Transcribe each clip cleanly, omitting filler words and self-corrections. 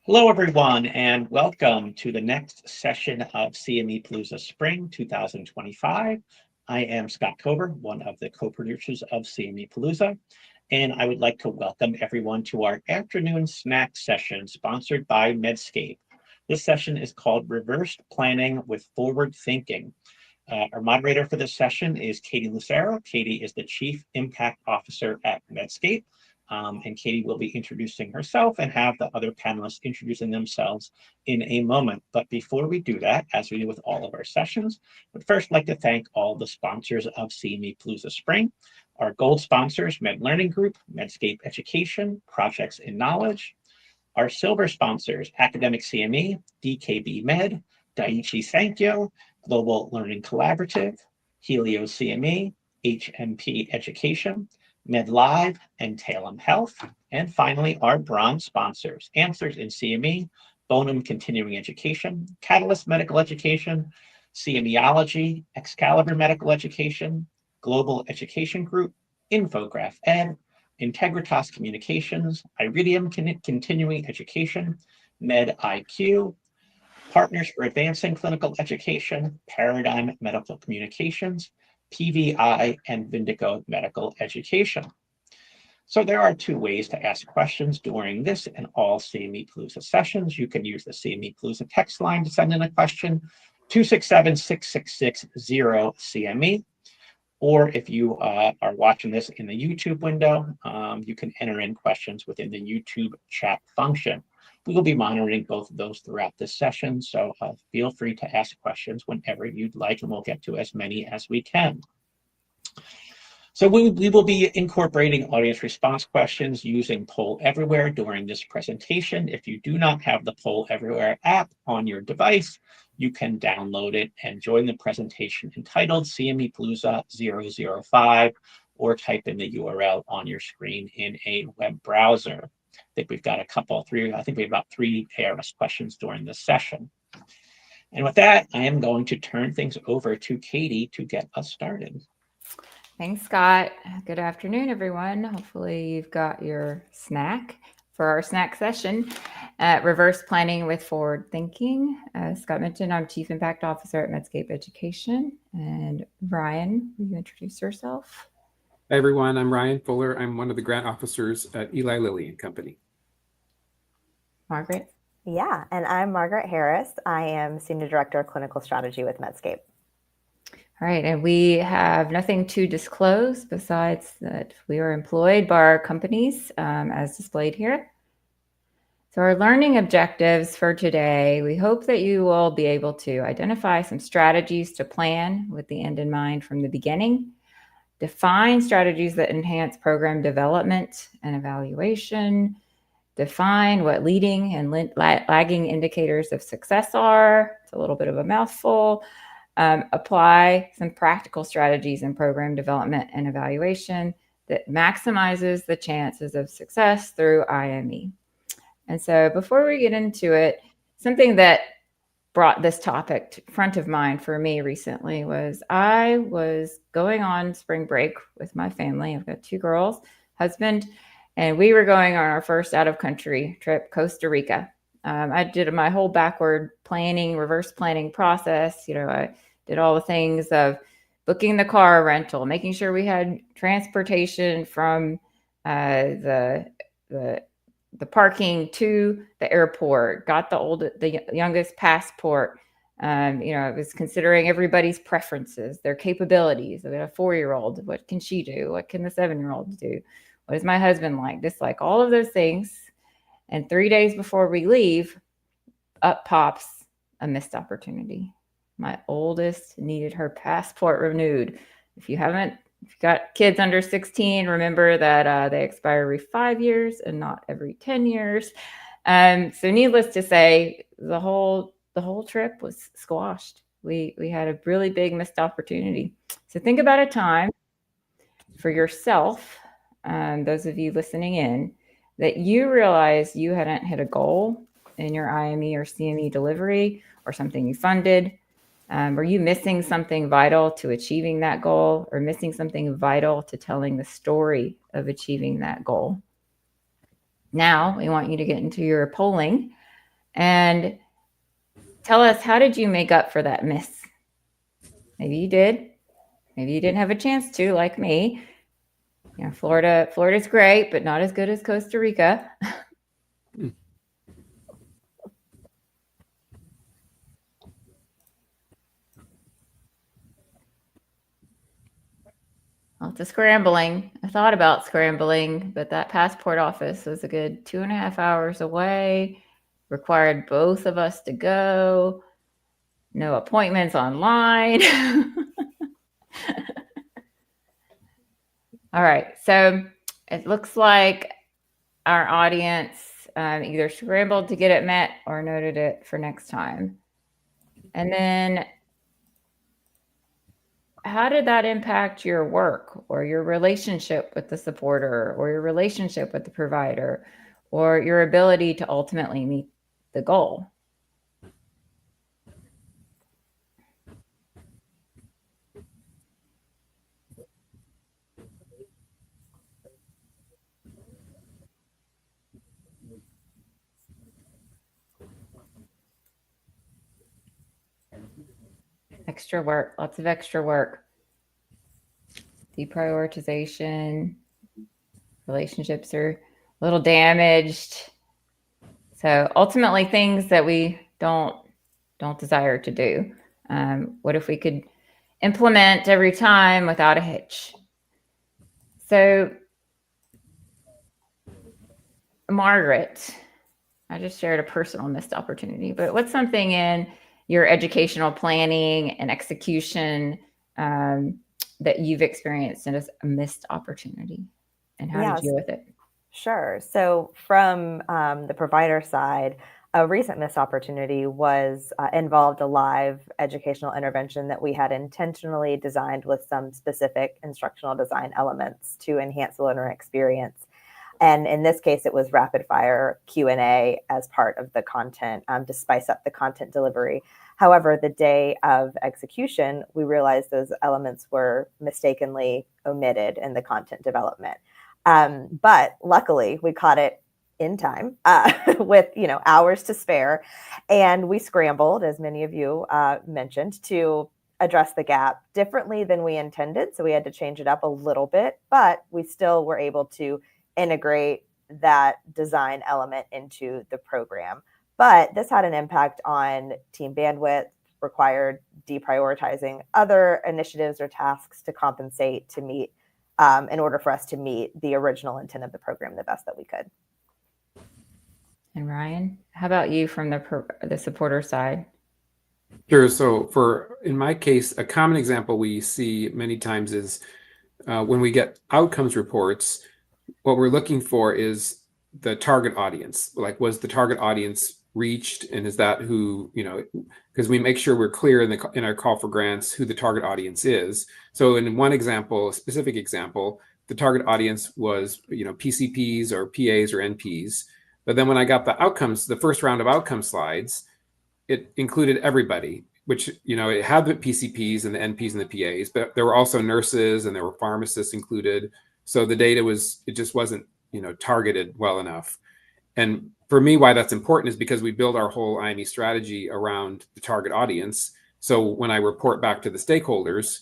Hello, everyone, and welcome to the next session of CME Palooza Spring 2025. I am Scott Cover, one of the co-producers of CME Palooza, and I would like to welcome everyone to our afternoon snack session sponsored by Medscape. This session is called Reversed Planning with Forward Thinking. Our moderator for this session is Katie Lucero. Katie is the Chief Impact Officer at Medscape. And Katie will be introducing herself and have the other panelists introducing themselves in a moment. But before we do that, as we do with all of our sessions, I'd first like to thank all the sponsors of CME Palooza Spring. Our gold sponsors, Med Learning Group, Medscape Education, Projects in Knowledge. Our silver sponsors, Academic CME, DKB Med, Daiichi Sankyo, Global Learning Collaborative, Helio CME, HMP Education, MedLive, and Talem Health. And finally, our bronze sponsors, Answers in CME, Bonum Continuing Education, Catalyst Medical Education, CMEology, Excalibur Medical Education, Global Education Group, Infograph Ed, Integritas Communications, Iridium Continuing Education, MedIQ, Partners for Advancing Clinical Education, Paradigm Medical Communications, PVI, and Vindico Medical Education. So there are two ways to ask questions during this and all CME Palooza sessions. You can use the CME Palooza text line to send in a question, 267-666-0CME. Or if you are watching this in the YouTube window, you can enter in questions within the YouTube chat function. We will be monitoring both of those throughout this session, so feel free to ask questions whenever you'd like, and we'll get to as many as we can. So we will be incorporating audience response questions using Poll Everywhere during this presentation. If you do not have the Poll Everywhere app on your device, you can download it and join the presentation entitled CME Palooza 005, or type in the URL on your screen in a web browser. I think we've got we have about three ARS questions during this session. And with that, I am going to turn things over to Katie to get us started. Thanks, Scott. Good afternoon, everyone. Hopefully you've got your snack for our snack session at Reverse Planning with Forward Thinking. As Scott mentioned, I'm Chief Impact Officer at Medscape Education. And Ryan, will you introduce yourself? Hi, everyone. I'm Ryan Fuller. I'm one of the grant officers at Eli Lilly and Company. Margaret? Yeah, and I'm Margaret Harris. I am Senior Director of Clinical Strategy with Medscape. All right, and we have nothing to disclose besides that we are employed by our companies as displayed here. So our learning objectives for today, we hope that you will be able to identify some strategies to plan with the end in mind from the beginning, define strategies that enhance program development and evaluation, define what leading and lagging indicators of success are. It's a little bit of a mouthful. Apply some practical strategies in program development and evaluation that maximizes the chances of success through IME. And so before we get into it, something that brought this topic front of mind for me recently was I was going on spring break with my family. I've got two girls, husband, and we were going on our first out-of-country trip, Costa Rica. I did my whole backward planning, reverse planning process. I did all the things of booking the car rental, making sure we had transportation from the parking to the airport, got the youngest passport. I was considering everybody's preferences, their capabilities. I got a 4-year-old. What can she do? What can the 7-year-old do? What does my husband like, dislike? All of those things. And 3 days before we leave, up pops a missed opportunity. My oldest needed her passport renewed. If you've got kids under 16, remember that they expire every 5 years and not every 10 years. So needless to say, the whole trip was squashed. We had a really big missed opportunity. So think about a time for yourself, those of you listening in, that you realize you hadn't hit a goal in your IME or CME delivery or something you funded. Were you missing something vital to achieving that goal, or missing something vital to telling the story of achieving that goal? Now we want you to get into your polling And tell us, how did you make up for that miss? Maybe you did. Maybe you didn't have a chance to, like me. You know, Florida's great, but not as good as Costa Rica. Lots of scrambling. I thought about scrambling, but that passport office was a good 2.5 hours away, required both of us to go, no appointments online. All right, so it looks like our audience either scrambled to get it met or noted it for next time. And then how did that impact your work or your relationship with the supporter or your relationship with the provider or your ability to ultimately meet the goal? Extra work, lots of extra work. Deprioritization, relationships are a little damaged. So ultimately things that we don't desire to do. What if we could implement every time without a hitch? So Margaret, I just shared a personal missed opportunity, but what's something in your educational planning and execution that you've experienced as a missed opportunity, and how did you deal with it? Sure. So from the provider side, a recent missed opportunity was involved a live educational intervention that we had intentionally designed with some specific instructional design elements to enhance the learner experience. And in this case, it was rapid fire Q&A as part of the content to spice up the content delivery. However, the day of execution, we realized those elements were mistakenly omitted in the content development. But luckily, we caught it in time with hours to spare, and we scrambled, as many of you mentioned, to address the gap differently than we intended. So we had to change it up a little bit, but we still were able to integrate that design element into the program. But this had an impact on team bandwidth, required deprioritizing other initiatives or tasks to compensate to meet in order for us to meet the original intent of the program the best that we could. And Ryan, how about you from the supporter side? Sure. So in my case, a common example we see many times is when we get outcomes reports, what we're looking for is the target audience. Like, was the target audience reached, and is that who, because we make sure we're clear in our call for grants who the target audience is. So in one example, a specific example, the target audience was PCPs or PAs or NPs. But then when I got the outcomes, the first round of outcome slides, it included everybody, which it had the PCPs and the NPs and the PAs, but there were also nurses and there were pharmacists included. So the data just wasn't targeted well enough. And for me, why that's important is because we build our whole IME strategy around the target audience. So when I report back to the stakeholders,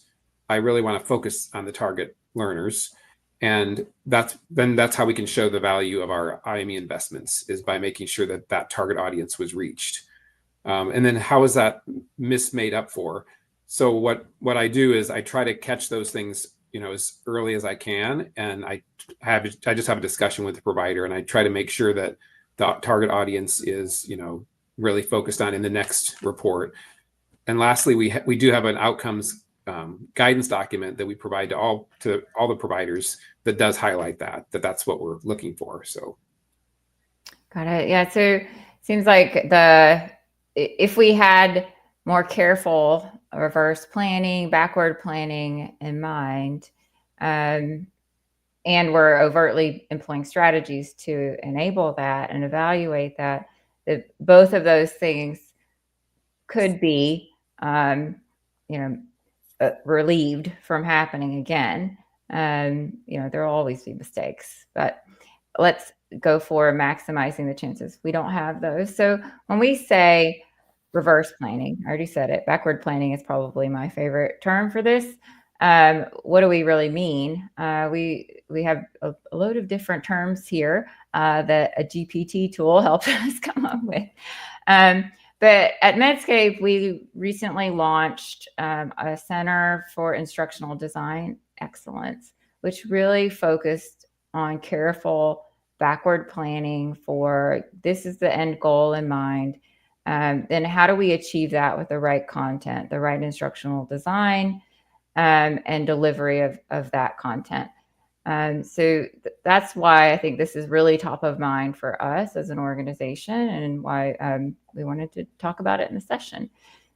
I really want to focus on the target learners. And that's how we can show the value of our IME investments, is by making sure that that target audience was reached. And then how is that made up for? So what I do is I try to catch those things as early as I can, and I just have a discussion with the provider, and I try to make sure that the target audience is really focused on in the next report. And lastly, we do have an outcomes guidance document that we provide to all the providers that does highlight that's what we're looking for. So got it. Yeah. So it seems like if we had more careful reverse planning, backward planning in mind, and we're overtly employing strategies to enable that and evaluate that both of those things could be, relieved from happening again. There will always be mistakes, but let's go for maximizing the chances. We don't have those. So when we say reverse planning, I already said it, backward planning is probably my favorite term for this. What do we really mean? We have a load of different terms here that a GPT tool helped us come up with. But at Medscape, we recently launched a Center for Instructional Design Excellence, which really focused on careful backward planning for this is the end goal in mind. Then how do we achieve that with the right content, the right instructional design, and delivery of that content? So that's why I think this is really top of mind for us as an organization, and why we wanted to talk about it in the session.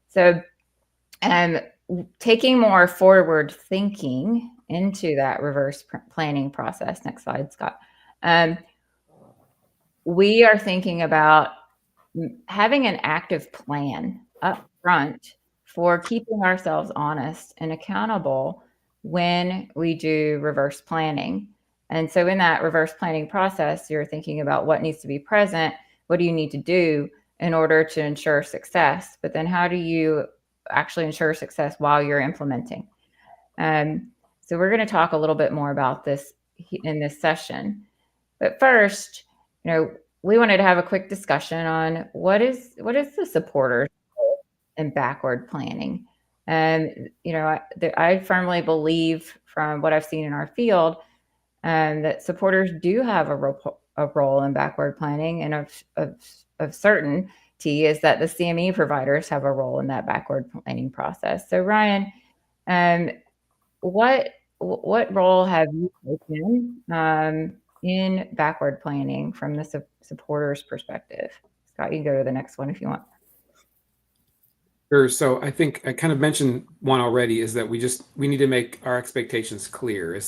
So taking more forward thinking into that reverse planning process. Next slide, Scott. We are thinking about having an active plan up front for keeping ourselves honest and accountable when we do reverse planning. And so in that reverse planning process, you're thinking about what needs to be present, what do you need to do in order to ensure success, but then how do you actually ensure success while you're implementing? So we're going to talk a little bit more about this in this session. But first, we wanted to have a quick discussion on what is the supporter's role in backward planning. And I firmly believe from what I've seen in our field that supporters do have a role in backward planning, and of certainty is that the CME providers have a role in that backward planning process. So Ryan, what role have you taken in backward planning from the supporter's perspective? Scott, you can go to the next one if you want. Sure. So I think I kind of mentioned one already, is that we need to make our expectations clear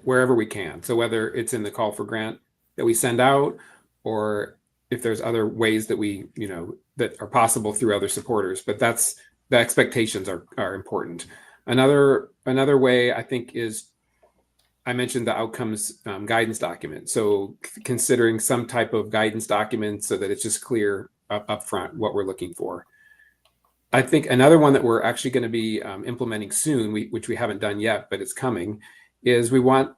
wherever we can. So whether it's in the call for grant that we send out, or if there's other ways that we, that are possible through other supporters, but the expectations are important. Another way I think is, I mentioned the outcomes guidance document. So considering some type of guidance document so that it's just clear up front what we're looking for. I think another one that we're actually going to be implementing soon, which we haven't done yet, but it's coming, is we want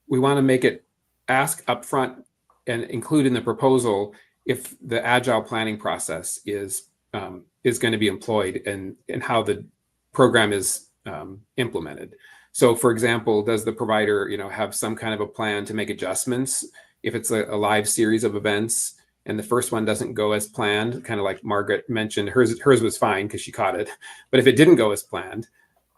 to make it ask upfront and include in the proposal if the agile planning process is going to be employed, and how the program is implemented. So, for example, does the provider have some kind of a plan to make adjustments if it's a live series of events and the first one doesn't go as planned? Kind of like Margaret mentioned, hers was fine because she caught it. But if it didn't go as planned,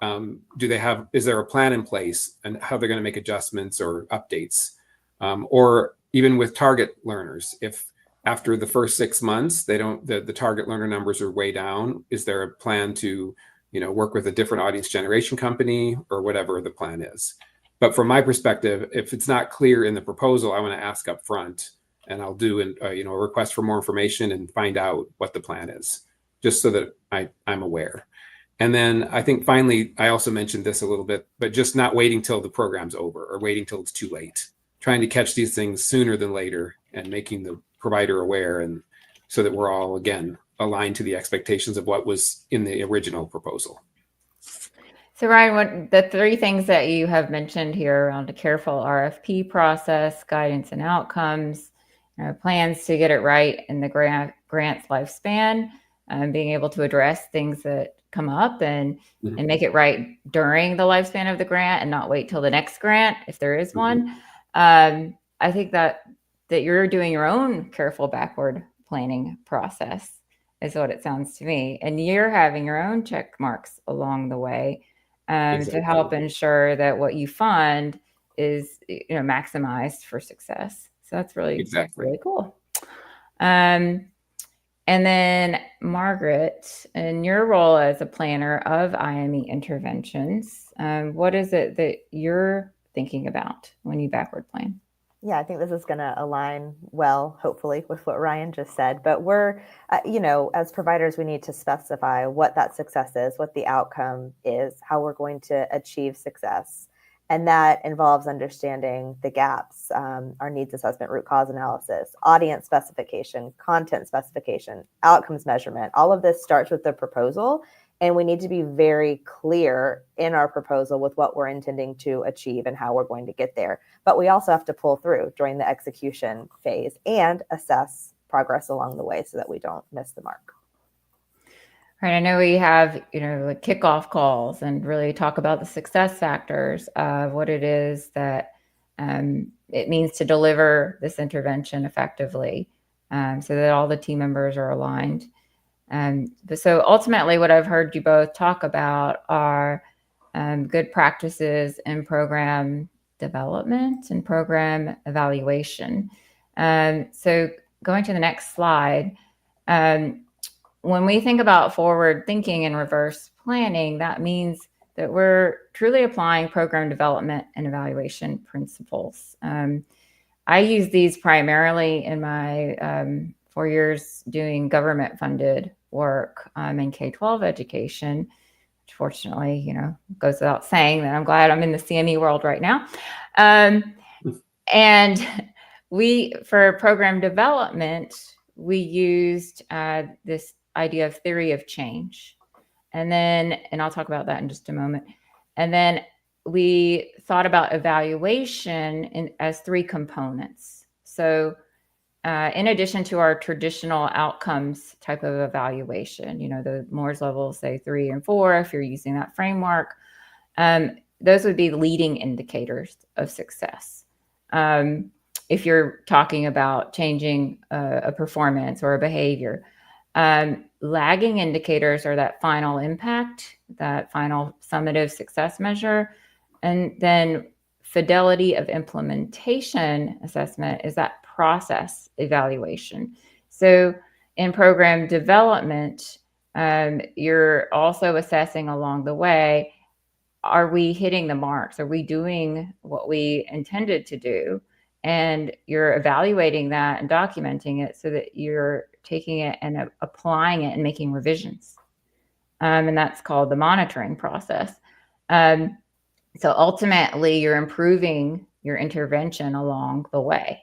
is there a plan in place and how they're going to make adjustments or updates? Or even with target learners, if after the first 6 months the target learner numbers are way down, is there a plan to work with a different audience generation company, or whatever the plan is? But from my perspective, if it's not clear in the proposal, I want to ask up front, and I'll do a request for more information and find out what the plan is, just so that I'm aware. And then I think finally, I also mentioned this a little bit, but just not waiting till the program's over or waiting till it's too late, trying to catch these things sooner than later and making the provider aware, and so that we're all, again, aligned to the expectations of what was in the original proposal. So Ryan, what the three things that you have mentioned here around a careful RFP process, guidance and outcomes, plans to get it right in the grant's lifespan, being able to address things that come up and make it right during the lifespan of the grant and not wait till the next grant, if there is one. I think that you're doing your own careful backward planning process is what it sounds to me. And you're having your own check marks along the way to help ensure that what you fund is maximized for success. So that's really cool. And then Margaret, in your role as a planner of IME interventions, what is it that you're thinking about when you backward plan? Yeah, I think this is going to align well, hopefully, with what Ryan just said. But we're, as providers, we need to specify what that success is, what the outcome is, how we're going to achieve success. And that involves understanding the gaps, our needs assessment, root cause analysis, audience specification, content specification, outcomes measurement. All of this starts with the proposal. And we need to be very clear in our proposal with what we're intending to achieve and how we're going to get there. But we also have to pull through during the execution phase and assess progress along the way so that we don't miss the mark. Right. I know we have, like kickoff calls and really talk about the success factors of what it is that it means to deliver this intervention effectively, so that all the team members are aligned. But so ultimately, what I've heard you both talk about are good practices in program development and program evaluation. So going to the next slide, when we think about forward thinking and reverse planning, that means that we're truly applying program development and evaluation principles. I use these primarily in my 4 years doing government-funded work in K-12 education, which fortunately, goes without saying that I'm glad I'm in the CME world right now. And for program development, we used this idea of theory of change. And I'll talk about that in just a moment. And then we thought about evaluation as 3 components. So in addition to our traditional outcomes type of evaluation, the Moore's level, say 3 and 4, if you're using that framework, those would be leading indicators of success. If you're talking about changing a performance or a behavior, lagging indicators are that final impact, that final summative success measure. And then fidelity of implementation assessment is that process evaluation. So in program development, you're also assessing along the way, are we hitting the marks? Are we doing what we intended to do? And you're evaluating that and documenting it so that you're taking it and applying it and making revisions. And that's called the monitoring process. So ultimately, you're improving your intervention along the way,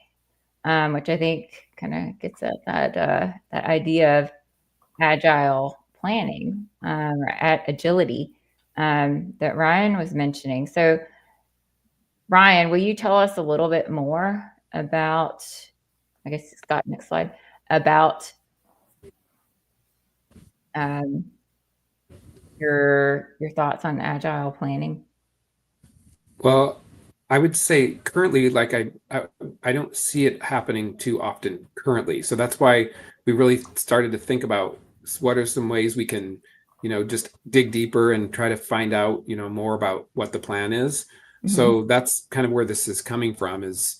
which I think kind of gets at that idea of agile planning or agility that Ryan was mentioning. So Ryan, will you tell us a little bit more about, I guess, Scott, next slide, about your thoughts on agile planning? Well, I would say currently, like I don't see it happening too often currently. So that's why we really started to think about what are some ways we can, just dig deeper and try to find out, more about what the plan is. Mm-hmm. So that's kind of where this is coming from, is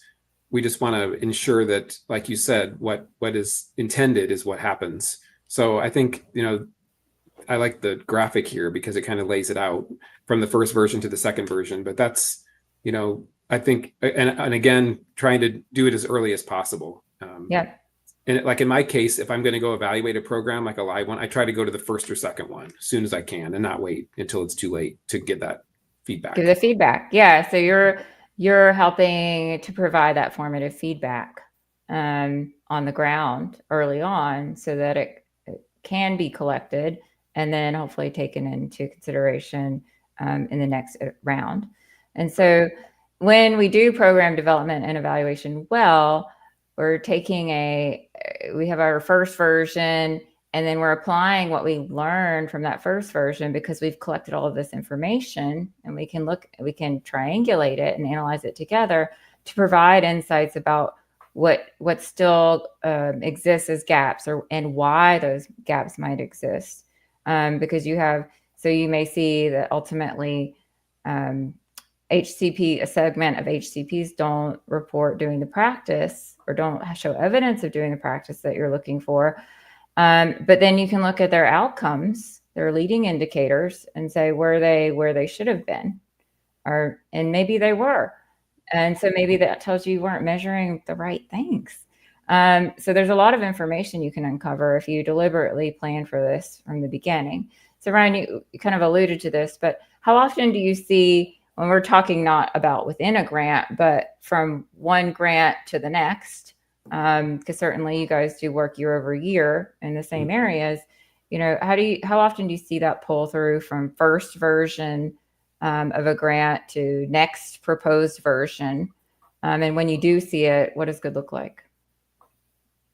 we just want to ensure that, like you said, what is intended is what happens. So I think, I like the graphic here because it kind of lays it out from the first version to the second version. But that's, I think, and again, trying to do it as early as possible. Yeah. And like in my case, if I'm going to go evaluate a program, like a live one, I try to go to the first or second one as soon as I can and not wait until it's too late to get that feedback. Give the feedback. Yeah. So you're helping to provide that formative feedback on the ground early on so that it can be collected and then hopefully taken into consideration in the next round. And so when we do program development and evaluation well, we're taking we have our first version, and then we're applying what we learned from that first version because we've collected all of this information, and we can triangulate it and analyze it together to provide insights about what still exists as gaps and why those gaps might exist. Because you may see that ultimately a segment of HCPs don't report doing the practice or don't show evidence of doing the practice that you're looking for. But then you can look at their outcomes, their leading indicators, and say, were they where they should have been? And maybe they were. And so maybe that tells you weren't measuring the right things. So there's a lot of information you can uncover if you deliberately plan for this from the beginning. So Ryan, you kind of alluded to this, but how often do you see when we're talking not about within a grant, but from one grant to the next, because certainly you guys do work year over year in the same areas. How often do you see that pull through from first version of a grant to next proposed version? And when you do see it, what does good look like?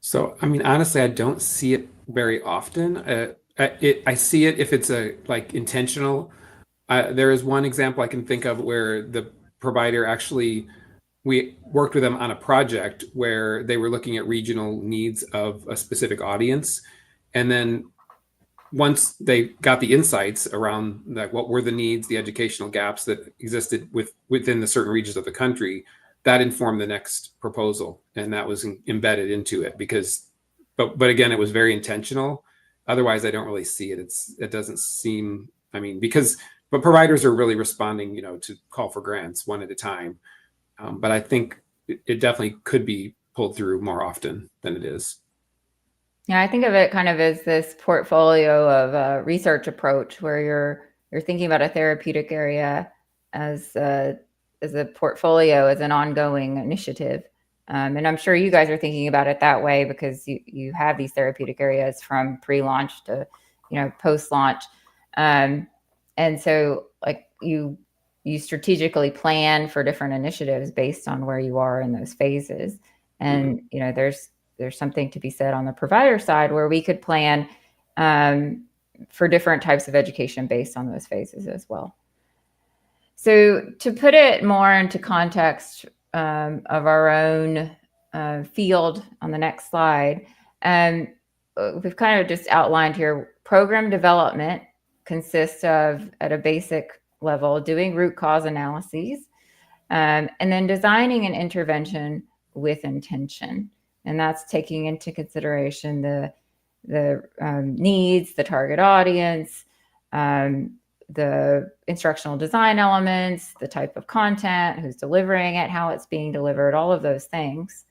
So, I mean, honestly, I don't see it very often. I see it if it's intentional. There is one example I can think of where the provider actually, we worked with them on a project where they were looking at regional needs of a specific audience. And then once they got the insights around like what were the needs, the educational gaps that existed within the certain regions of the country, that informed the next proposal, and that was embedded into it but again, it was very intentional. Otherwise, I don't really see it. It doesn't seem, but providers are really responding, to call for grants one at a time. But I think it definitely could be pulled through more often than it is. Yeah, I think of it kind of as this portfolio of a research approach where you're thinking about a therapeutic area as a portfolio, as an ongoing initiative. And I'm sure you guys are thinking about it that way because you have these therapeutic areas from pre-launch to, post-launch. And so like you strategically plan for different initiatives based on where you are in those phases. And, there's something to be said on the provider side where we could plan for different types of education based on those phases as well. So to put it more into context of our own field on the next slide, we've kind of just outlined here, program development consists of, at a basic level, doing root cause analyses, and then designing an intervention with intention. And that's taking into consideration the needs, the target audience, the instructional design elements, the type of content, who's delivering it, how it's being delivered, all of those things.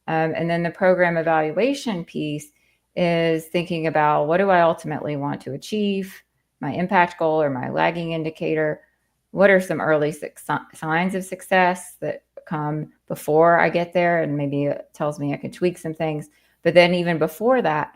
And then the program evaluation piece is thinking about, what do I ultimately want to achieve, my impact goal or my lagging indicator? What are some early signs of success that come before I get there? And maybe it tells me I can tweak some things. But then even before that,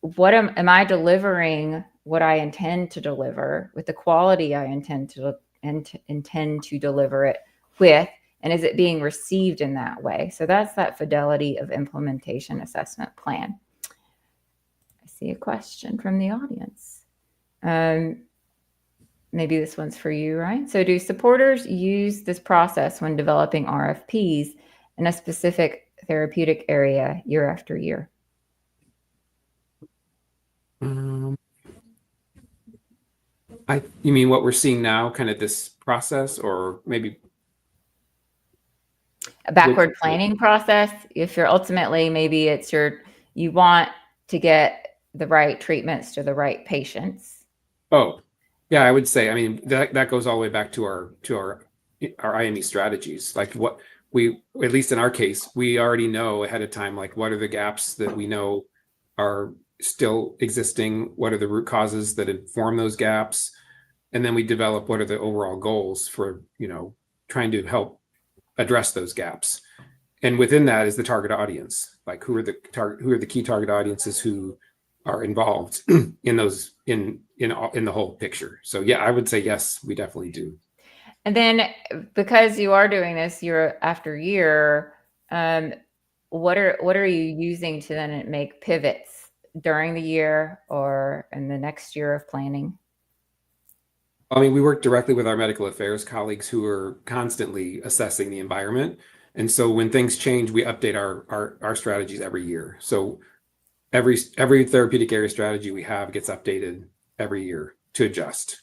what am I delivering what I intend to deliver with the quality I intend to deliver it with? And is it being received in that way? So that's that fidelity of implementation assessment plan. I see a question from the audience. Maybe this one's for you, right? So do supporters use this process when developing RFPs in a specific therapeutic area year after year? You mean what we're seeing now, kind of this process, or maybe a backward planning process? If you're ultimately, maybe it's you want to get the right treatments to the right patients. Oh, yeah, I would say, that goes all the way back to our IME strategies. Like what we, at least in our case, we already know ahead of time, like what are the gaps that we know are still existing? What are the root causes that inform those gaps? And then we develop what are the overall goals for, trying to help address those gaps. And within that is the target audience. Like who are the key target audiences who are involved in those in the whole picture. So yeah, I would say yes, we definitely do. And then because you are doing this year after year, what are you using to then make pivots during the year or in the next year of planning? We work directly with our medical affairs colleagues who are constantly assessing the environment. And so when things change, we update our strategies every year. So every therapeutic area strategy we have gets updated every year to adjust.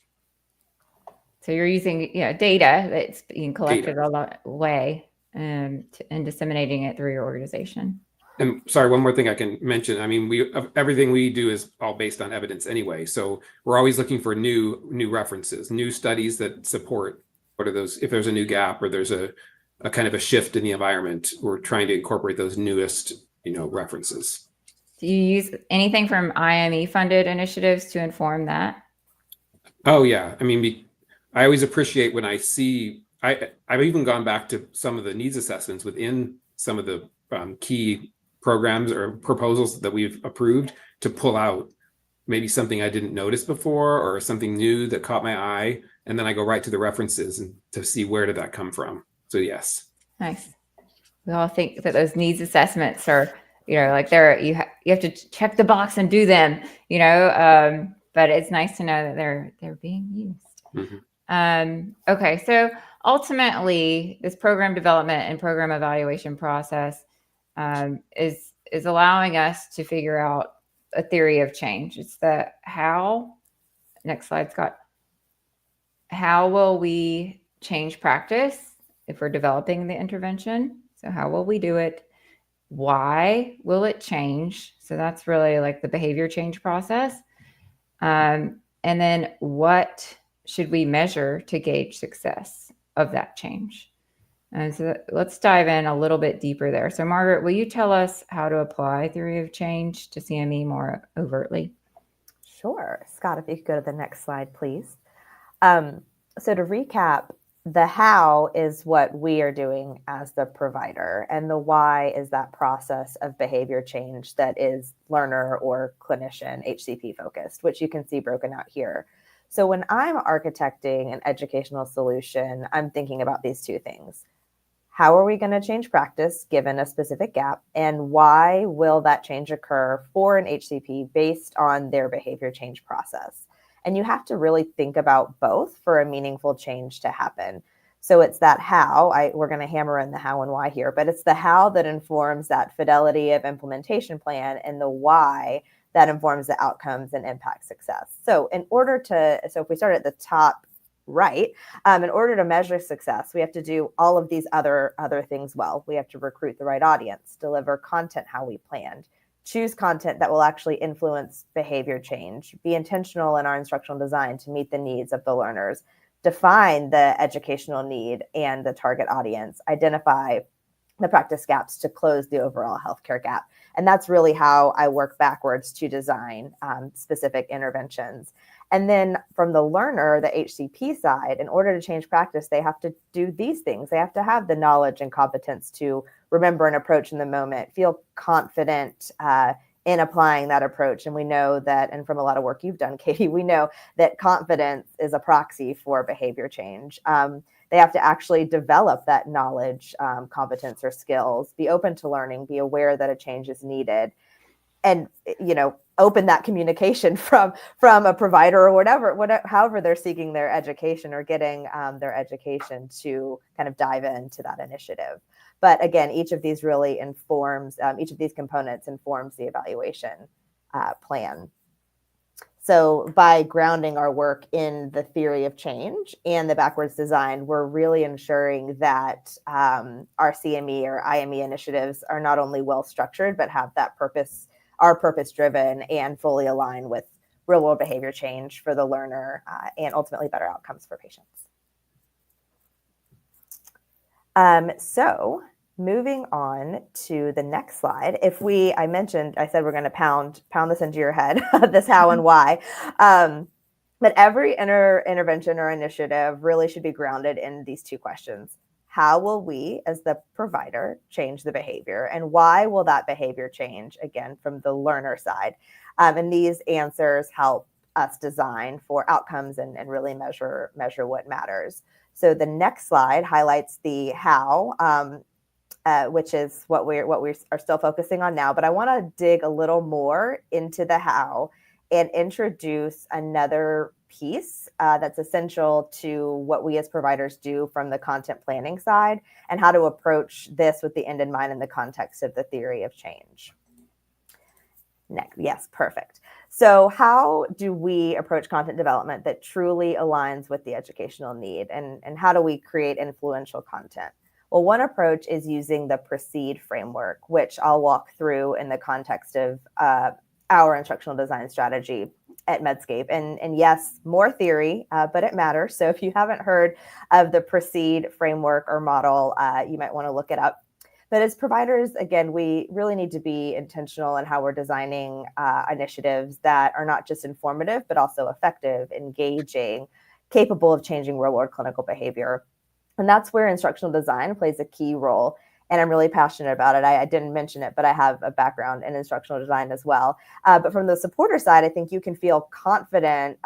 So you're using data that's being collected along the way and disseminating it through your organization. And sorry, one more thing I can mention. Everything we do is all based on evidence anyway. So we're always looking for new references, new studies that support what are those, if there's a new gap or there's a kind of a shift in the environment, we're trying to incorporate those newest, references. Do you use anything from IME funded initiatives to inform that? Oh yeah. I always appreciate when I see, I've even gone back to some of the needs assessments within some of the key programs or proposals that we've approved to pull out maybe something I didn't notice before or something new that caught my eye. And then I go right to the references and to see where did that come from. So yes. Nice. We all think that those needs assessments are, like you have to check the box and do them, but it's nice to know that they're being used. Okay, so ultimately, this program development and program evaluation process is allowing us to figure out a theory of change. It's the how. Next slide, Scott. How will we change practice if we're developing the intervention? So how will we do it? Why will it change? So that's really like the behavior change process. And then what should we measure to gauge success of that change? And so let's dive in a little bit deeper there. So Margaret, will you tell us how to apply theory of change to CME more overtly? Sure. Scott, if you could go to the next slide, please. So to recap, the how is what we are doing as the provider, and the why is that process of behavior change that is learner or clinician HCP focused, which you can see broken out here. So when I'm architecting an educational solution, I'm thinking about these two things. How are we going to change practice given a specific gap? And why will that change occur for an HCP based on their behavior change process? And you have to really think about both for a meaningful change to happen. So it's that how, we're going to hammer in the how and why here, but it's the how that informs that fidelity of implementation plan, and the why that informs the outcomes and impact success. So if we start at the top right, in order to measure success, we have to do all of these other things well. We have to recruit the right audience, deliver content how we planned, choose content that will actually influence behavior change, be intentional in our instructional design to meet the needs of the learners, define the educational need and the target audience, identify the practice gaps to close the overall healthcare gap. And that's really how I work backwards to design specific interventions. And then from the learner, the HCP side, in order to change practice, they have to do these things. They have to have the knowledge and competence to remember an approach in the moment, feel confident in applying that approach. And we know that, and from a lot of work you've done, Katie, we know that confidence is a proxy for behavior change. They have to actually develop that knowledge, competence, or skills, be open to learning, be aware that a change is needed, and open that communication from a provider or whatever, however they're seeking their education or getting their education to kind of dive into that initiative. But again, each of these really informs, each of these components informs the evaluation plan. So by grounding our work in the theory of change and the backwards design, we're really ensuring that our CME or IME initiatives are not only well structured, but have that purpose, are purpose driven and fully aligned with real world behavior change for the learner and ultimately better outcomes for patients. So moving on to the next slide, I said we're going to pound this into your head, this how and why. But every intervention or initiative really should be grounded in these two questions. How will we, as the provider, change the behavior? And why will that behavior change, again, from the learner side? And these answers help us design for outcomes and really measure what matters. So the next slide highlights the how, which is what we are still focusing on now. But I want to dig a little more into the how and introduce another piece that's essential to what we as providers do from the content planning side, and how to approach this with the end in mind in the context of the theory of change. Next, yes, perfect. So how do we approach content development that truly aligns with the educational need, and how do we create influential content? Well, one approach is using the PROCEED framework, which I'll walk through in the context of our instructional design strategy at Medscape. And yes, more theory, but it matters. So if you haven't heard of the PROCEED framework or model, you might want to look it up. But as providers, again, we really need to be intentional in how we're designing initiatives that are not just informative, but also effective, engaging, capable of changing real-world clinical behavior. And that's where instructional design plays a key role. And I'm really passionate about it. I didn't mention it, but I have a background in instructional design as well. But from the supporter side, I think you can feel confident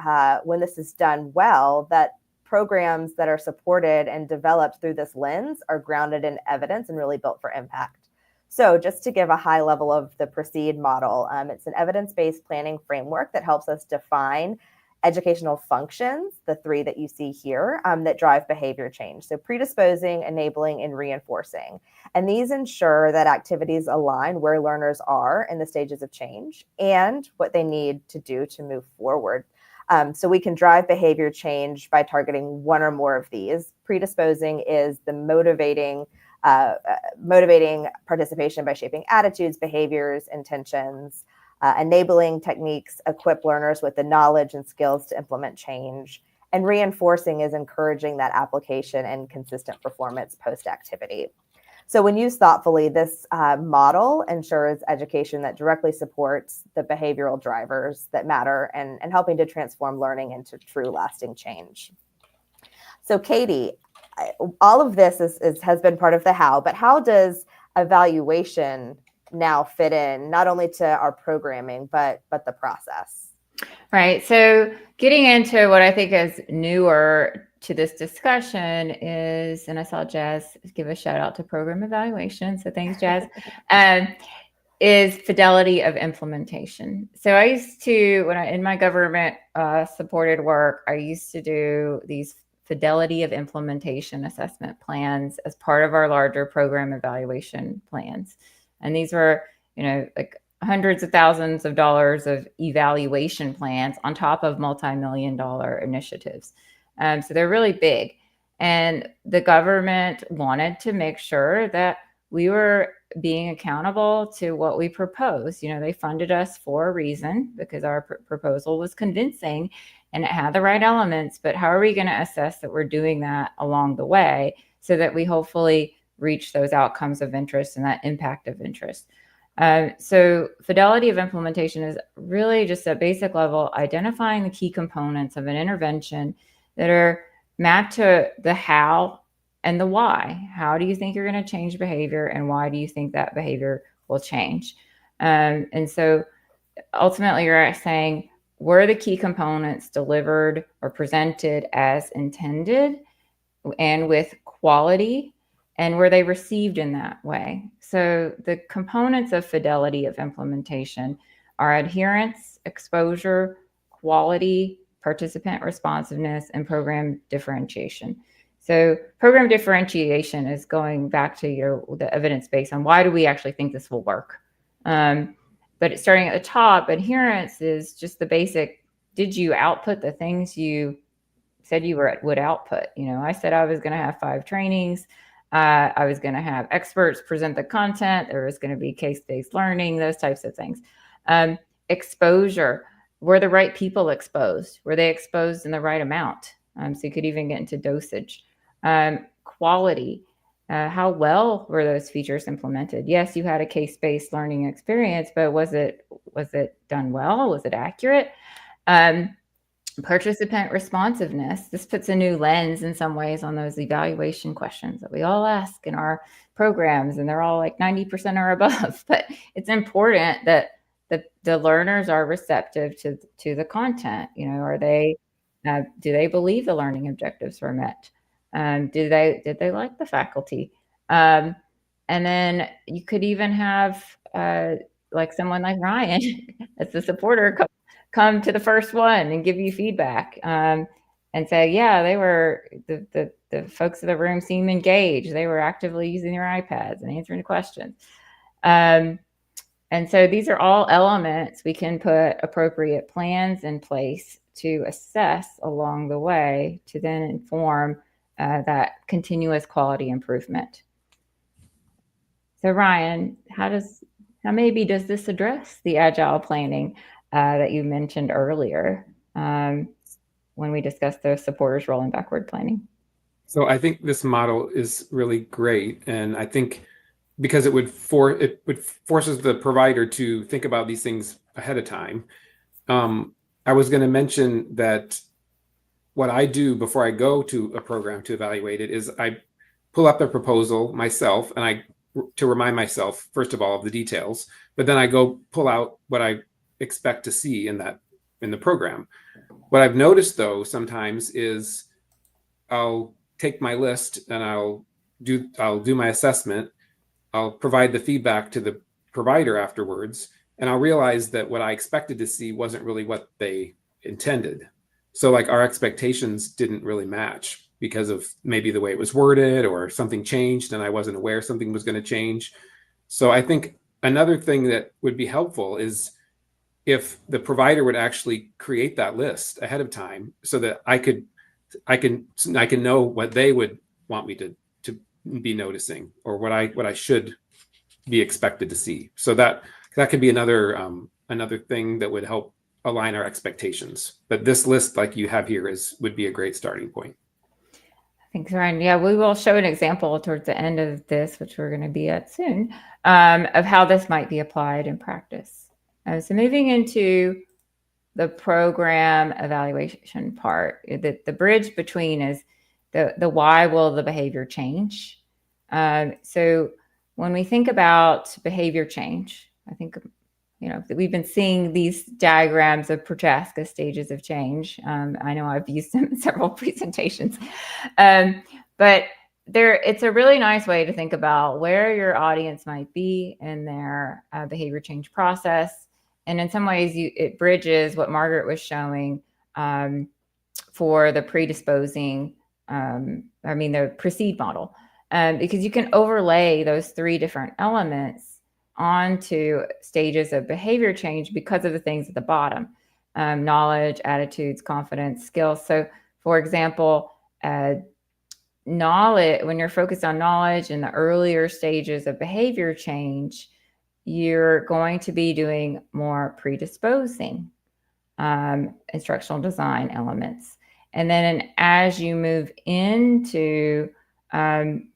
when this is done well that programs that are supported and developed through this lens are grounded in evidence and really built for impact. So just to give a high level of the PROCEED model, it's an evidence-based planning framework that helps us define educational functions, the three that you see here, that drive behavior change. So predisposing, enabling, and reinforcing. And these ensure that activities align where learners are in the stages of change and what they need to do to move forward. So we can drive behavior change by targeting one or more of these. Predisposing is the motivating participation by shaping attitudes, behaviors, intentions. Enabling techniques equip learners with the knowledge and skills to implement change. And reinforcing is encouraging that application and consistent performance post-activity. So when used thoughtfully, this model ensures education that directly supports the behavioral drivers that matter and helping to transform learning into true lasting change. So Katie, all of this has been part of the how, but how does evaluation now fit in not only to our programming, but the process? Right. So getting into what I think is newer to this discussion is, and I saw Jazz give a shout out to program evaluation. So thanks, Jazz. Is fidelity of implementation. So I used to, in my government supported work, I used to do these fidelity of implementation assessment plans as part of our larger program evaluation plans. And these were, like hundreds of thousands of dollars of evaluation plans on top of multi-million-dollar initiatives. So they're really big. And the government wanted to make sure that we were being accountable to what we proposed. They funded us for a reason because our proposal was convincing and it had the right elements. But how are we going to assess that we're doing that along the way so that we hopefully reach those outcomes of interest and that impact of interest? So fidelity of implementation is really just at basic level, identifying the key components of an intervention that are mapped to the how and the why. How do you think you're going to change behavior and why do you think that behavior will change? And so ultimately you're saying, were the key components delivered or presented as intended and with quality? And were they received in that way? So the components of fidelity of implementation are adherence, exposure, quality, participant responsiveness, and program differentiation. So program differentiation is going back to the evidence base on why do we actually think this will work. But starting at the top, adherence is just the basic, did you output the things you said you would output? I said I was going to have 5 trainings. I was going to have experts present the content. There was going to be case-based learning, those types of things. Exposure, were the right people exposed? Were they exposed in the right amount? So you could even get into dosage. Quality, how well were those features implemented? Yes, you had a case-based learning experience, but was it done well? Was it accurate? Participant responsiveness. This puts a new lens in some ways on those evaluation questions that we all ask in our programs, and they're all like 90% or above. But it's important that the learners are receptive to the content. Are they do they believe the learning objectives were met? Did they like the faculty? And then you could even have like someone like Ryan as the supporter come to the first one and give you feedback and say, yeah, they were the folks in the room seem engaged. They were actively using their iPads and answering the questions. And so these are all elements we can put appropriate plans in place to assess along the way to then inform that continuous quality improvement. So Ryan, how maybe does this address the agile planning that you mentioned earlier when we discussed the supporters role in backward planning? So I think this model is really great, and I think because it forces the provider to think about these things ahead of time. I was going to mention that what I do before I go to a program to evaluate it is I pull up the proposal myself and to remind myself, first of all, of the details, but then I go pull out what I expect to see in the program. What I've noticed though sometimes is I'll take my list and I'll do my assessment. I'll provide the feedback to the provider afterwards, and I'll realize that what I expected to see wasn't really what they intended. So like our expectations didn't really match because of maybe the way it was worded or something changed and I wasn't aware something was going to change. So I think another thing that would be helpful is if the provider would actually create that list ahead of time so that I can know what they would want me to be noticing or what I should be expected to see. So that could be another thing that would help align our expectations. But this list, like you have here, would be a great starting point. Thanks, Ryan. Yeah, we will show an example towards the end of this, which we're going to be at soon, of how this might be applied in practice. So moving into the program evaluation part, the bridge between is the why will the behavior change? So when we think about behavior change, I think, we've been seeing these diagrams of Prochaska stages of change. I know I've used them in several presentations, but it's a really nice way to think about where your audience might be in their behavior change process. And in some ways, it bridges what Margaret was showing for the the PRECEDE model, because you can overlay those three different elements onto stages of behavior change because of the things at the bottom: knowledge, attitudes, confidence, skills. So, for example, knowledge, when you're focused on knowledge in the earlier stages of behavior change, you're going to be doing more predisposing instructional design elements. And then as you move into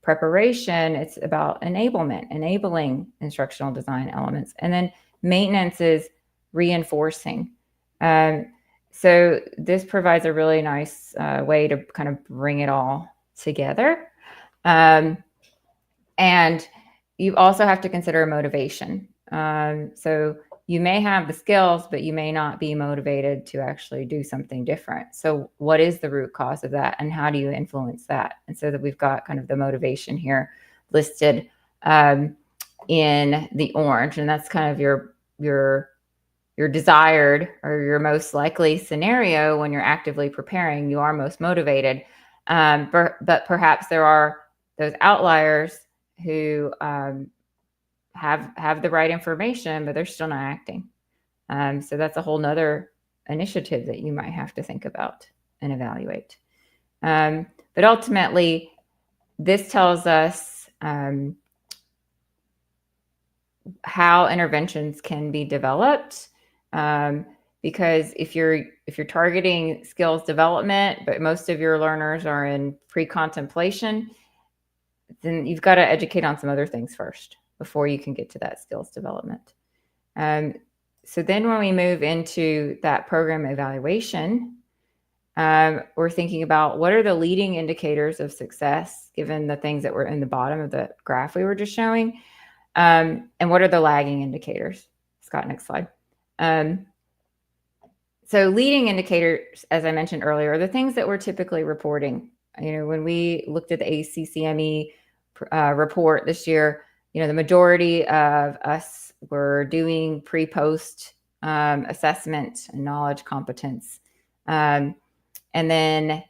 preparation, it's about enabling instructional design elements. And then maintenance is reinforcing. So this provides a really nice way to kind of bring it all together. And you also have to consider motivation. So you may have the skills, but you may not be motivated to actually do something different. So what is the root cause of that, and how do you influence that? And so that we've got kind of the motivation here listed in the orange, and that's kind of your desired or your most likely scenario when you're actively preparing. You are most motivated, but perhaps there are those outliers who have the right information, but they're still not acting. So that's a whole nother initiative that you might have to think about and evaluate. But ultimately, this tells us how interventions can be developed. Because if you're targeting skills development, but most of your learners are in pre-contemplation, then you've got to educate on some other things first before you can get to that skills development. So then when we move into that program evaluation, we're thinking about what are the leading indicators of success, given the things that were in the bottom of the graph we were just showing, and what are the lagging indicators? Scott, next slide. So leading indicators, as I mentioned earlier, are the things that we're typically reporting. When we looked at the ACCME report this year, the majority of us were doing pre-post assessment and knowledge competence. And then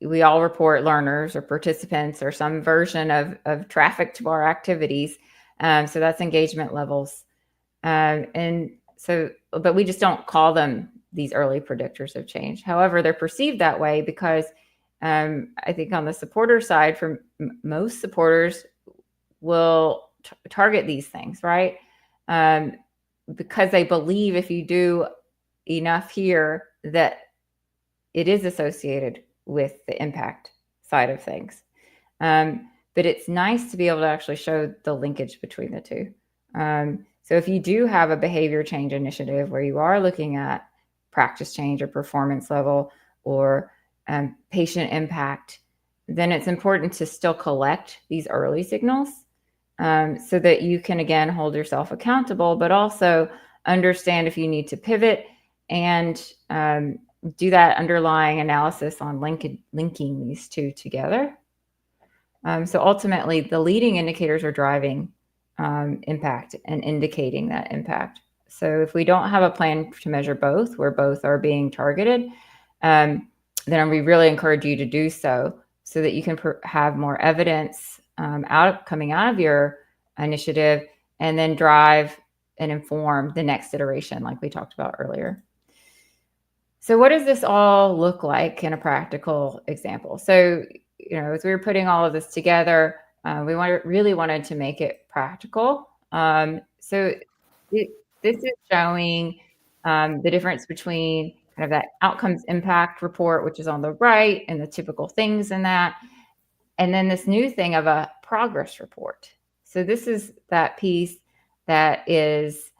we all report learners or participants or some version of traffic to our activities. So that's engagement levels. And so, but we just don't call them these early predictors of change. However, they're perceived that way because I think on the supporter side, for most supporters will target these things, right? Because they believe if you do enough here that it is associated with the impact side of things. But it's nice to be able to actually show the linkage between the two. So if you do have a behavior change initiative where you are looking at practice change or performance level or patient impact, then it's important to still collect these early signals so that you can, again, hold yourself accountable, but also understand if you need to pivot and do that underlying analysis on linking these two together. So ultimately, the leading indicators are driving impact and indicating that impact. So if we don't have a plan to measure both, where both are being targeted, then we really encourage you to do so that you can have more evidence coming out of your initiative, and then drive and inform the next iteration, like we talked about earlier. So what does this all look like in a practical example? So, as we were putting all of this together, we really wanted to make it practical. So this is showing the difference between kind of that outcomes impact report, which is on the right, and the typical things in that, and then this new thing of a progress report. So this is that piece that is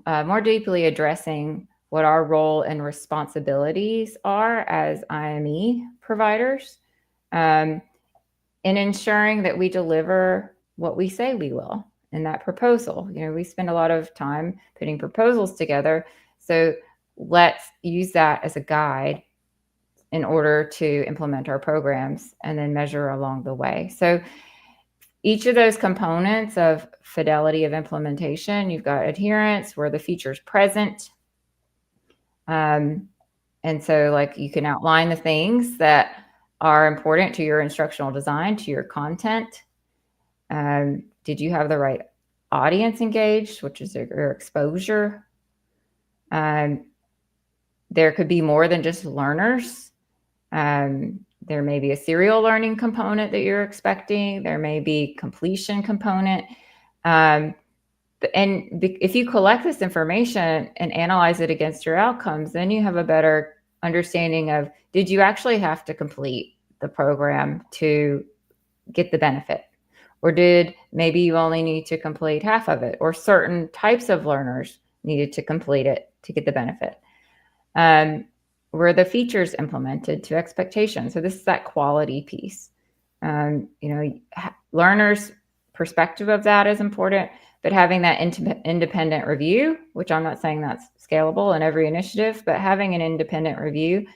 more deeply addressing what our role and responsibilities are as IME providers, in ensuring that we deliver what we say we will in that proposal. We spend a lot of time putting proposals together, so let's use that as a guide in order to implement our programs and then measure along the way. So each of those components of fidelity of implementation, you've got adherence, where the feature's present. And so like you can outline the things that are important to your instructional design, to your content. Did you have the right audience engaged, which is your exposure? There could be more than just learners. There may be a serial learning component that you're expecting. There may be completion component. And if you collect this information and analyze it against your outcomes, then you have a better understanding of, did you actually have to complete the program to get the benefit? Or did maybe you only need to complete half of it, or certain types of learners needed to complete it to get the benefit? Were the features implemented to expectation? So this is that quality piece. Learners' perspective of that is important, but having that independent review, which I'm not saying that's scalable in every initiative, but having an independent review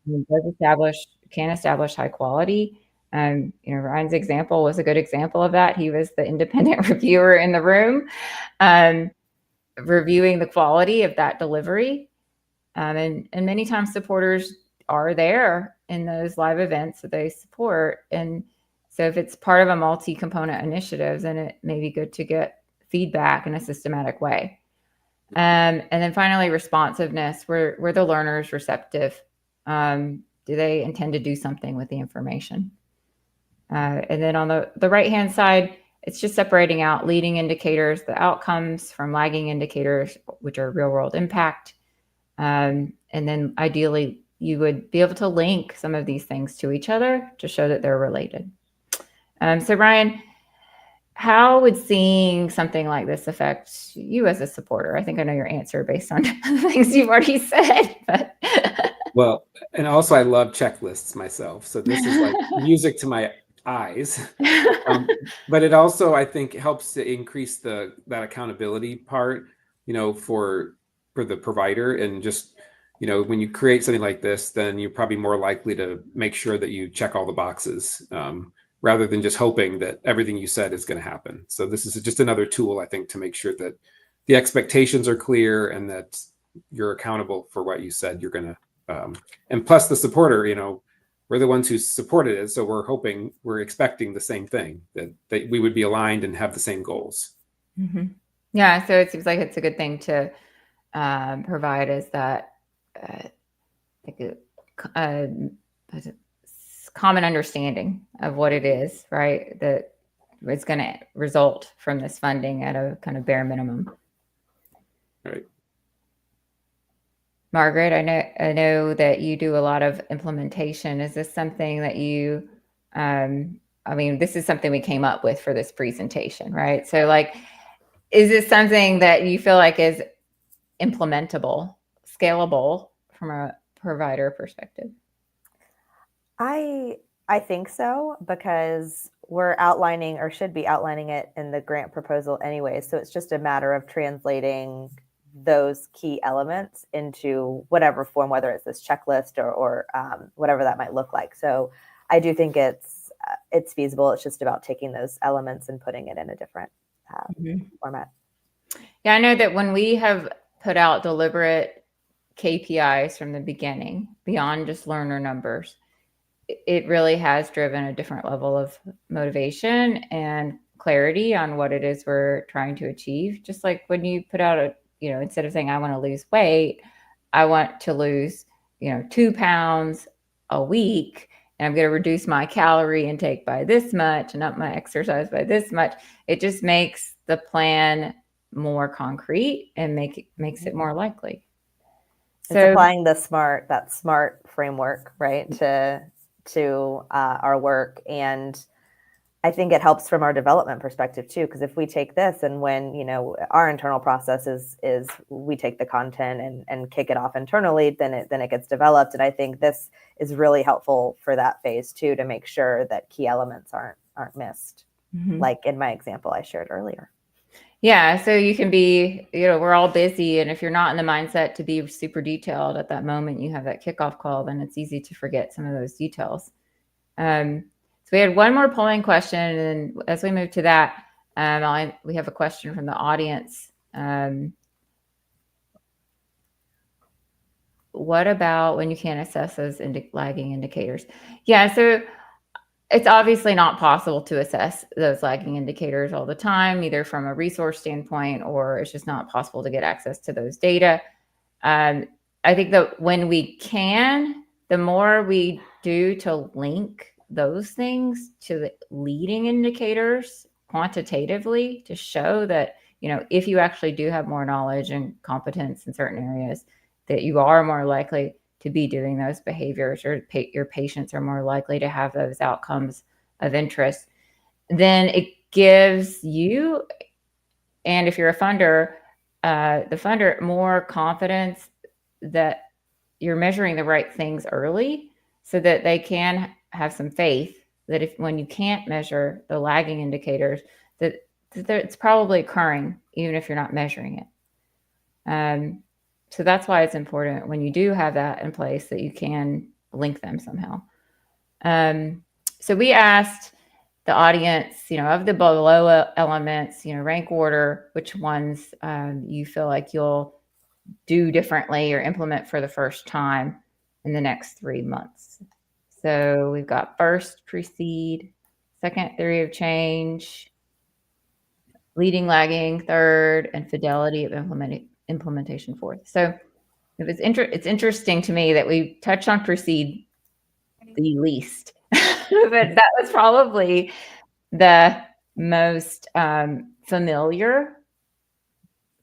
can establish high quality. Ryan's example was a good example of that. He was the independent reviewer in the room, reviewing the quality of that delivery. And many times supporters are there in those live events that they support. And so if it's part of a multi-component initiative, then it may be good to get feedback in a systematic way. And then finally, responsiveness, where the learner's receptive. Do they intend to do something with the information? And then on the right-hand side, it's just separating out leading indicators, the outcomes, from lagging indicators, which are real-world impact. And then ideally, you would be able to link some of these things to each other to show that they're related. So Ryan, how would seeing something like this affect you as a supporter? I think I know your answer based on the things you've already said. But Well, and also I love checklists myself. So this is like music to my eyes. But it also, I think, helps to increase that accountability part, for the provider. And just, when you create something like this, then you're probably more likely to make sure that you check all the boxes, rather than just hoping that everything you said is going to happen. So this is just another tool, I think, to make sure that the expectations are clear and that you're accountable for what you said you're going to. And plus the supporter, we're the ones who supported it. So we're expecting the same thing, that we would be aligned and have the same goals. Mm-hmm. Yeah. So it seems like it's a good thing to provide is that common understanding of what it is, right? That it's going to result from this funding at a kind of bare minimum. Right. Margaret, I know that you do a lot of implementation. Is this something that you, this is something we came up with for this presentation, right? So is this something that you feel like is implementable, scalable from a provider perspective? I think so, because we're outlining, or should be outlining, it in the grant proposal anyway. So it's just a matter of translating those key elements into whatever form, whether it's this checklist or whatever that might look like. So I do think it's feasible. It's just about taking those elements and putting it in a different format. Yeah, I know that when we have put out deliberate KPIs from the beginning, beyond just learner numbers, it really has driven a different level of motivation and clarity on what it is we're trying to achieve. Just like when you put out instead of saying I want to lose weight, I want to lose, 2 pounds a week, and I'm going to reduce my calorie intake by this much and up my exercise by this much. It just makes the plan more concrete and makes it more likely. It's applying that SMART framework, right, to our work. And I think it helps from our development perspective too, because if we take this and when, our internal process is we take the content and kick it off internally, then it gets developed. And I think this is really helpful for that phase too, to make sure that key elements aren't missed, like in my example I shared earlier. Yeah. So you can be, we're all busy. And if you're not in the mindset to be super detailed at that moment, you have that kickoff call, then it's easy to forget some of those details. So we had one more polling question. And as we move to that, we have a question from the audience. What about when you can't assess those lagging indicators? Yeah. So it's obviously not possible to assess those lagging indicators all the time, either from a resource standpoint, or it's just not possible to get access to those data. I think that when we can, the more we do to link those things to the leading indicators quantitatively to show that, if you actually do have more knowledge and competence in certain areas, that you are more likely to be doing those behaviors, or your patients are more likely to have those outcomes of interest, then it gives you, and if you're a funder, the funder, more confidence that you're measuring the right things early, so that they can have some faith that when you can't measure the lagging indicators, that it's probably occurring even if you're not measuring it. So that's why it's important when you do have that in place that you can link them somehow. So we asked the audience, of the below elements, rank order, which ones you feel like you'll do differently or implement for the first time in the next 3 months. So we've got first, precede; second, theory of change; leading, lagging, third; and fidelity of implementation, fourth. So it's interesting to me that we touched on precede the least, but that was probably the most familiar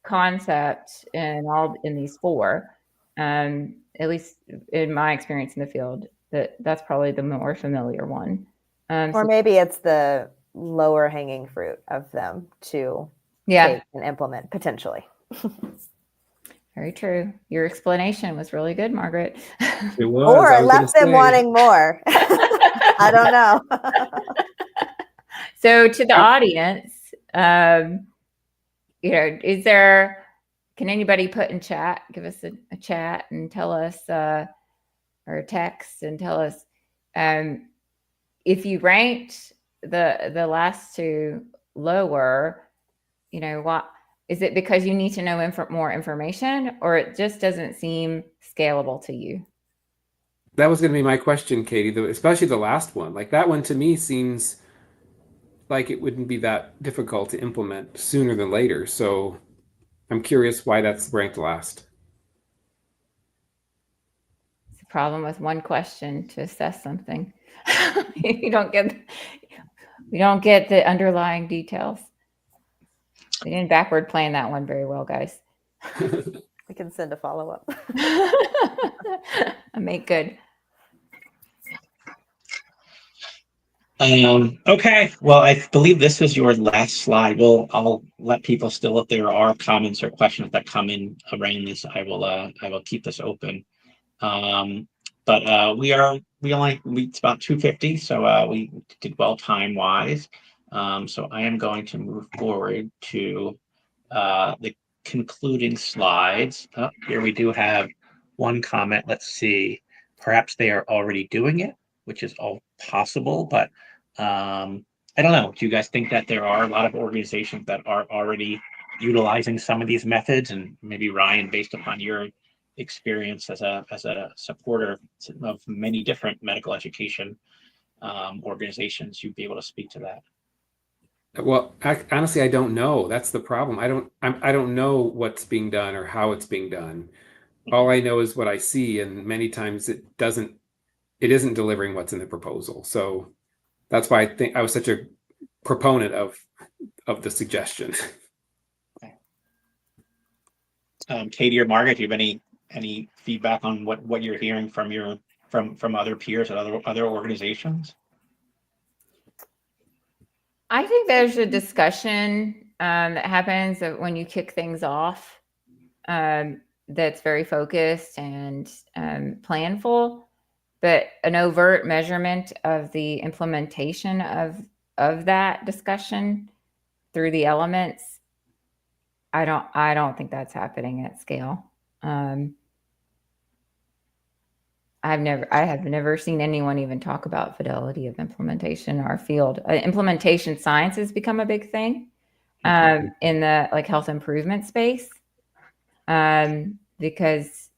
concept in these four, at least in my experience in the field. That's probably the more familiar one. Or maybe it's the lower hanging fruit of them to take and implement potentially. Very true. Your explanation was really good, Margaret. It was. Or I left them wanting more. I don't know. So to the audience, can anybody put in chat, give us a chat and tell us, or text and tell us, if you ranked the last two lower, what is it? Because you need to know more information, or it just doesn't seem scalable to you? That was going to be my question, Katie, especially the last one. Like, that one to me seems like it wouldn't be that difficult to implement sooner than later. So I'm curious why that's ranked last. It's a problem with one question to assess something. We don't get the underlying details. We didn't backward plan that one very well, guys. We can send a follow-up. I make good. Okay, well, I believe this is your last slide. I'll let people still, if there are comments or questions that come in around this, I will keep this open. But it's about 2:50, so we did well time wise. So I am going to move forward to the concluding slides. Oh, here we do have one comment. Let's see. Perhaps they are already doing it, which is all possible, but I don't know. Do you guys think that there are a lot of organizations that are already utilizing some of these methods? And maybe Ryan, based upon your experience as a supporter of many different medical education organizations, you'd be able to speak to that. Well, honestly, I don't know. That's the problem. I don't know what's being done or how it's being done. All I know is what I see, and many times it isn't delivering what's in the proposal. So that's why I think I was such a proponent of the suggestion. Katie or Margaret, do you have any feedback on what you're hearing from other peers at other organizations? I think there's a discussion that happens when you kick things off that's very focused and planful, but an overt measurement of the implementation of that discussion through the elements, I don't think that's happening at scale. I have never seen anyone even talk about fidelity of implementation in our field. Implementation science has become a big thing in the health improvement space, because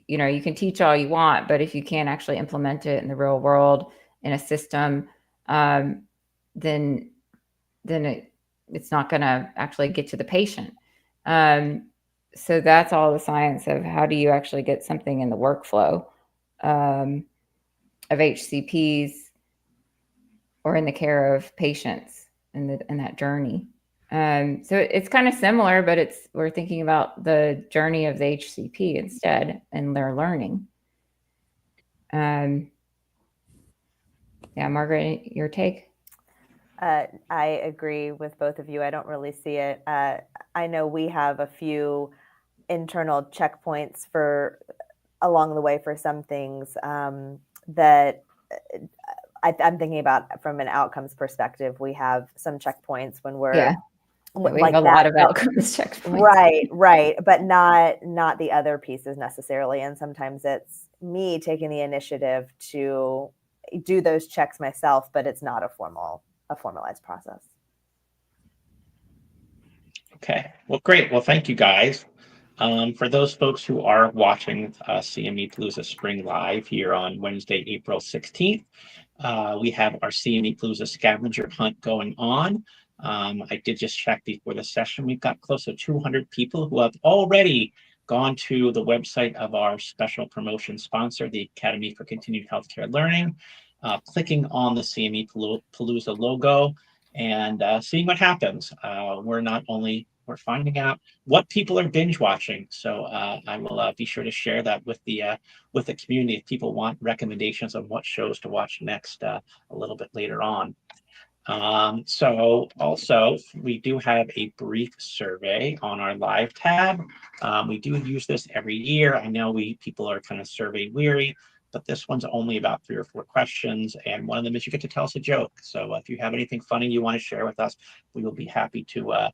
you can teach all you want, but if you can't actually implement it in the real world in a system, then it's not going to actually get to the patient. So that's all the science of how do you actually get something in the workflow of HCPs or in the care of patients in that journey. So it's kind of similar, but we're thinking about the journey of the HCP instead and their learning. Yeah, Margaret, your take? I agree with both of you. I don't really see it. I know we have a few internal checkpoints along the way for some things that I'm thinking about from an outcomes perspective. We have some checkpoints when we're we have a lot of outcomes checkpoints. Right, but not the other pieces necessarily. And sometimes it's me taking the initiative to do those checks myself, but it's not a formalized process. Okay, well, great. Well, thank you guys. For those folks who are watching CME Palooza Spring Live here on Wednesday, April 16th, we have our CME Palooza scavenger hunt going on. I did just check before the session. We've got close to 200 people who have already gone to the website of our special promotion sponsor, the Academy for Continued Healthcare Learning, clicking on the CME Palooza logo and seeing what happens. We're finding out what people are binge watching. So I will be sure to share that with the community if people want recommendations on what shows to watch next a little bit later on. So also we do have a brief survey on our live tab. We do use this every year. I know people are kind of survey weary, but this one's only about 3 or 4 questions. And one of them is you get to tell us a joke. So if you have anything funny you want to share with us, we will be happy to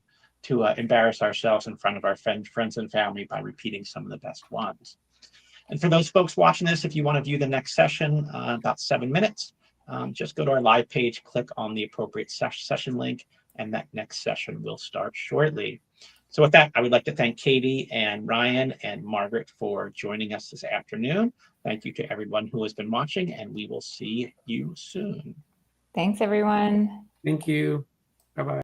embarrass ourselves in front of our friends and family by repeating some of the best ones. And for those folks watching this, if you want to view the next session, about 7 minutes, just go to our live page, click on the appropriate session link, and that next session will start shortly. So with that, I would like to thank Katie and Ryan and Margaret for joining us this afternoon. Thank you to everyone who has been watching, and we will see you soon. Thanks, everyone. Thank you. Bye-bye.